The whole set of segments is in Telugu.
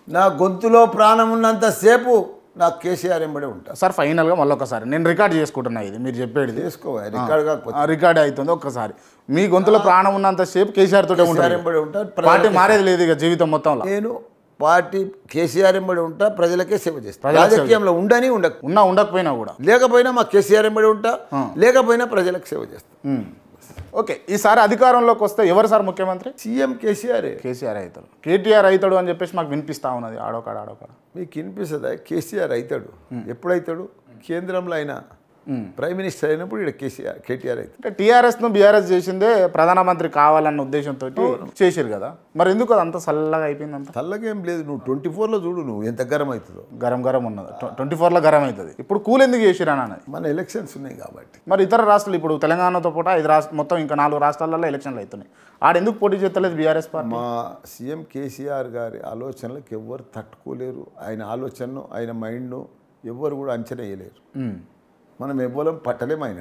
నా గొంతులో ప్రాణం ఉన్నంత సేపు నాకు కేసీఆర్ ఎంబడే ఉంటా. సార్ ఫైనల్గా మళ్ళీ ఒకసారి నేను రికార్డ్ చేసుకుంటున్నా, ఇది మీరు చెప్పేది చేసుకోవాలి, రికార్డ్ కాకపోతే రికార్డ్ అవుతుంది. ఒక్కసారి మీ గొంతులో ప్రాణం ఉన్నంత సేపు కేసీఆర్ తోటే ఉంటారు, ఎంబడే ఉంటా. పార్టీ మారేది లేదు ఇక జీవితం మొత్తంలో. నేను పార్టీ కేసీఆర్ ఎంబడి ఉంటా, ప్రజలకే సేవ చేస్తా. రాజకీయంలో ఉండని ఉండకపోయినా కూడా, లేకపోయినా మా కేసీఆర్ ఎంబడి ఉంటా, లేకపోయినా ప్రజలకు సేవ చేస్తా. ఓకే, ఈసారి అధికారంలోకి వస్తే ఎవరు సార్ ముఖ్యమంత్రి? సీఎం కేసీఆర్. కేసీఆర్ అవుతాడు, కేటీఆర్ అవుతాడు అని చెప్పేసి మాకు వినిపిస్తా ఉన్నది ఆడోకాడ. మీకు వినిపిస్తుందా? కేసీఆర్ అవుతాడు. ఎప్పుడైతాడు? కేంద్రంలో అయినా ప్రైమ్ మినిస్టర్ అయినప్పుడు ఇక్కడ కేటీఆర్ అవుతాడు. అంటే టీఆర్ఎస్ను బీఆర్ఎస్ చేసిందే ప్రధానమంత్రి కావాలన్న ఉద్దేశంతో చేసారు కదా, మరి ఎందుకు అది అంత చల్లగా అయిపోయింది? అంత చల్లగా ఏం లేదు. నువ్వు 24లో చూడు, నువ్వు ఎంత గరం అవుతుందో. గరం ఉన్నది, 24లో గరం అవుతుంది. ఇప్పుడు కూల్ ఎందుకు చేసిరా అన్నది? మన ఎలక్షన్స్ ఉన్నాయి కాబట్టి. మరి ఇతర రాష్ట్రాలు ఇప్పుడు తెలంగాణతో పాటు 5 రాష్ట్రాలు మొత్తం ఇంకా 4 రాష్ట్రాలలో ఎలక్షన్లు అవుతున్నాయి. ఆడెందుకు పోటీ చేస్తలేదు బీఆర్ఎస్ పార్టీ? మా సీఎం కేసీఆర్ గారి ఆలోచనలకు ఎవ్వరు తట్టుకోలేరు. ఆయన ఆలోచనను, ఆయన మైండ్ను ఎవ్వరు కూడా అంచనా వేయలేరు. మనం ఎవ్వరం పట్టలేము ఆయన.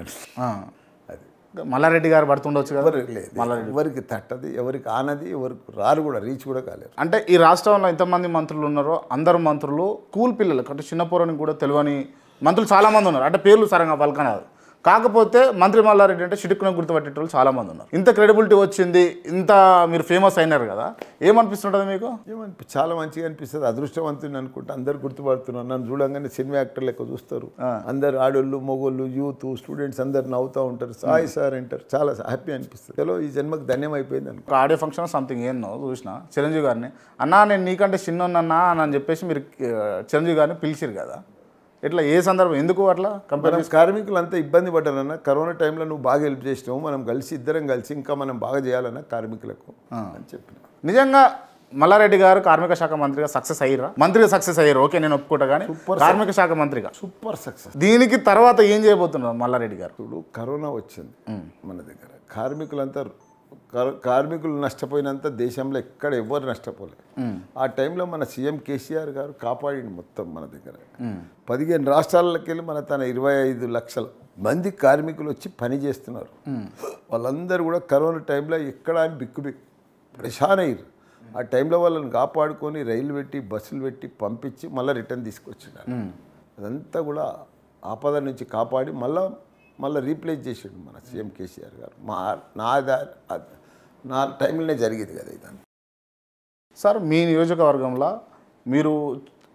అది మల్లారెడ్డి గారు పడుతుండొచ్చు కదా. లేదు, ఎవరికి తట్టది, ఎవరికి ఆనది, ఎవరికి రారు కూడా, రీచ్ కూడా కాలేరు. అంటే ఈ రాష్ట్రంలో ఎంతమంది మంత్రులు ఉన్నారో అందరు మంత్రులు కూల్ పిల్లలు, అంటే చిన్న పోరని కూడా తెలియని మంత్రులు చాలామంది ఉన్నారు. అంటే పేర్లు సరంగా పలకనాదు. కాకపోతే మంత్రి మల్లారెడ్డి అంటే చిటుకున గుర్తుపట్టేటోళ్ళు చాలామంది ఉన్నారు. ఇంత క్రెడిబిలిటీ వచ్చింది, ఇంత మీరు ఫేమస్ అయినారు కదా, ఏమనిపిస్తుంటుంది మీకు? చాలా మంచిగా అనిపిస్తుంది. అదృష్టవంతుని అనుకుంటే అందరు గుర్తుపడుతున్నారు. నన్ను చూడంగానే సినిమా యాక్టర్ లెక్క చూస్తారు. అందరు ఆడోళ్ళు, మొగోళ్ళు, యూత్, స్టూడెంట్స్ అందరు నవ్వుతూ ఉంటారు, సాయి సార్ అంటారు. చాలా హ్యాపీ అనిపిస్తుంది. చలో ఈ జన్మకు ధన్యం అయిపోయింది అనుకో. ఆడియో ఫంక్షన్ సంథింగ్ ఏందో చూసిన చిరంజీవి గారిని, అన్నా నేను నీకంటే చిన్నన్నా అని చెప్పేసి మీరు చిరంజీవి గారిని పిలిచిరు కదా, ఇట్లా ఏ సందర్భం, ఎందుకు అట్లా? కార్మికులు అంతా ఇబ్బంది పడ్డారన్న. కరోనా టైంలో నువ్వు బాగా హెల్ప్ చేసినావు, మనం ఇద్దరం కలిసి ఇంకా మనం బాగా చేయాలన్న కార్మికులకు అని చెప్పిన. నిజంగా మల్లారెడ్డి గారు కార్మిక శాఖ మంత్రిగా సక్సెస్ అయ్యారా? మంత్రిగా సక్సెస్ అయ్యారు, ఓకే నేను ఒప్పుకుంటా, కానీ కార్మిక శాఖ మంత్రిగా సూపర్ సక్సెస్. దీనికి తర్వాత ఏం చేయబోతున్నారు మల్లారెడ్డి గారు? ఇప్పుడు కరోనా వచ్చింది మన దగ్గర, కార్మికులు నష్టపోయినంత దేశంలో ఎక్కడ ఎవ్వరు నష్టపోలేదు. ఆ టైంలో మన సీఎం కేసీఆర్ గారు కాపాడింది మొత్తం. మన దగ్గర 15 రాష్ట్రాలకి వెళ్ళి తన 25 లక్షల మంది కార్మికులు వచ్చి పని చేస్తున్నారు. వాళ్ళందరూ కూడా కరోనా టైంలో ఎక్కడ బిక్కు పరేషాన్ అయ్యారు. ఆ టైంలో వాళ్ళని కాపాడుకొని రైలు పెట్టి, బస్సులు పెట్టి పంపించి మళ్ళీ రిటర్న్ తీసుకొచ్చినారు. అదంతా కూడా ఆపద నుంచి కాపాడి మళ్ళీ రీప్లేస్ చేసాడు మన సీఎం కేసీఆర్ గారు. నా టైంలోనే జరిగేది కదా ఇదంతా. సార్ మీ నియోజకవర్గంలో మీరు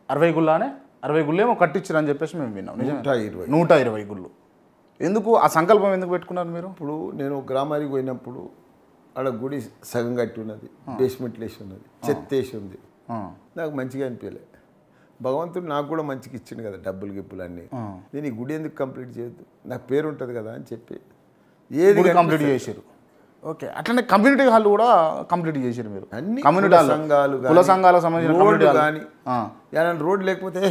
60 గుళ్ళేమో కట్టించారని చెప్పేసి మేము విన్నాం. 120 గుళ్ళు. ఎందుకు ఆ సంకల్పం ఎందుకు పెట్టుకున్నారు మీరు? ఇప్పుడు నేను గ్రామానికి పోయినప్పుడు ఆడ గుడి సగం కట్టి ఉన్నది, బేస్మెంట్లు వేసి ఉన్నది, చెత్త వేసి ఉంది. నాకు మంచిగా అనిపించలేదు. భగవంతుడు నాకు కూడా మంచిగా ఇచ్చింది కదా గిప్పులు అన్నీ. నేను ఈ గుడి ఎందుకు కంప్లీట్ చేయొద్దు, నాకు పేరు ఉంటుంది కదా అని చెప్పి ఏది కంప్లీట్ చేశారు. ఓకే, అట్లనే కమ్యూనిటీ హాల్ కూడా కంప్లీట్ చేశారు మీరు. అన్ని కమ్యూనిటీ సంఘాలు, కుల సంఘాలకు సంబంధించిన రోడ్డు కానీ రోడ్ లేకపోతే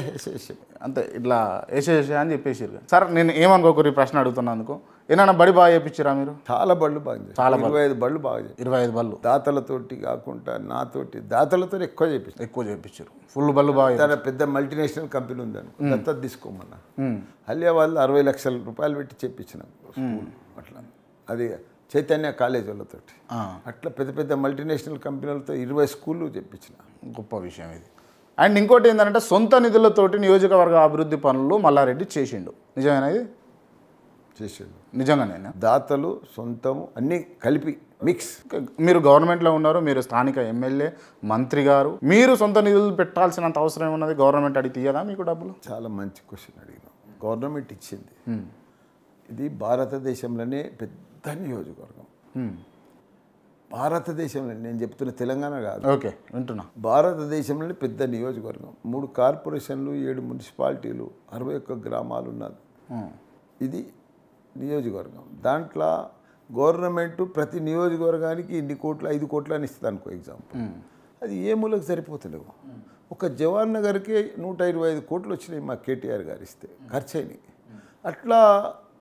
అంతే ఇట్లా వేసేసే అని చెప్పేసారు. సార్ నేను ఏమనుకోకూరి ప్రశ్న అడుగుతున్నందుకు, ఏమైనా బడి బాగా చేయించారా మీరు? చాలా బళ్ళు బాగా, చాలా 25 బళ్ళు బాగా, 25 బళ్ళు దాతలతోటి కాకుండా నాతోటి, దాతలతో ఎక్కువ చేయించారు. ఫుల్ బళ్ళు బాగా. తన పెద్ద మల్టీనేషనల్ కంపెనీ ఉంది అనుకో, దత్తత తీసుకోమన్నా హల్యా వాళ్ళు 60 లక్షల రూపాయలు పెట్టి చేయించినాం స్కూల్. అట్లా అది చైతన్య కాలేజ్ వాళ్ళతోటి, అట్లా పెద్ద మల్టీనేషనల్ కంపెనీలతో 20 స్కూళ్ళు చెప్పించిన. గొప్ప విషయం ఇది. అండ్ ఇంకోటి ఏంటంటే సొంత నిధులతోటి నియోజకవర్గ అభివృద్ధి పనులు మల్లారెడ్డి చేసిండు, నిజమేనా? ఇది చేసిండు నిజంగానే. దాతలు సొంతము అన్నీ కలిపి మిక్స్. మీరు గవర్నమెంట్లో ఉన్నారు, మీరు స్థానిక ఎమ్మెల్యే, మంత్రి గారు, మీరు సొంత నిధులు పెట్టాల్సినంత అవసరం ఉన్నది గవర్నమెంట్ అడిగి తీయదా మీకు డబ్బులు? చాలా మంచి క్వశ్చన్ అడిగినాం. గవర్నమెంట్ ఇచ్చింది. ఇది భారతదేశంలోనే పెద్ద నియోజకవర్గం. భారతదేశంలో, నేను చెప్తున్న తెలంగాణ కాదు, ఓకే వింటున్నా, భారతదేశంలోనే పెద్ద నియోజకవర్గం. 3 కార్పొరేషన్లు, 7 మున్సిపాలిటీలు, 61 గ్రామాలు ఉన్నది. ఇది నియోజకవర్గం. దాంట్లో గవర్నమెంట్ ప్రతి నియోజకవర్గానికి ఇన్ని కోట్లు, 5 కోట్లు అని ఇస్తుంది అనుకో ఎగ్జాంపుల్. అది ఏ మూలకు సరిపోతలేవు. ఒక జవహర్ నగర్కి 125 కోట్లు వచ్చినాయి మా కేటీఆర్ గారు ఇస్తే, ఖర్చు అయినాయి. అట్లా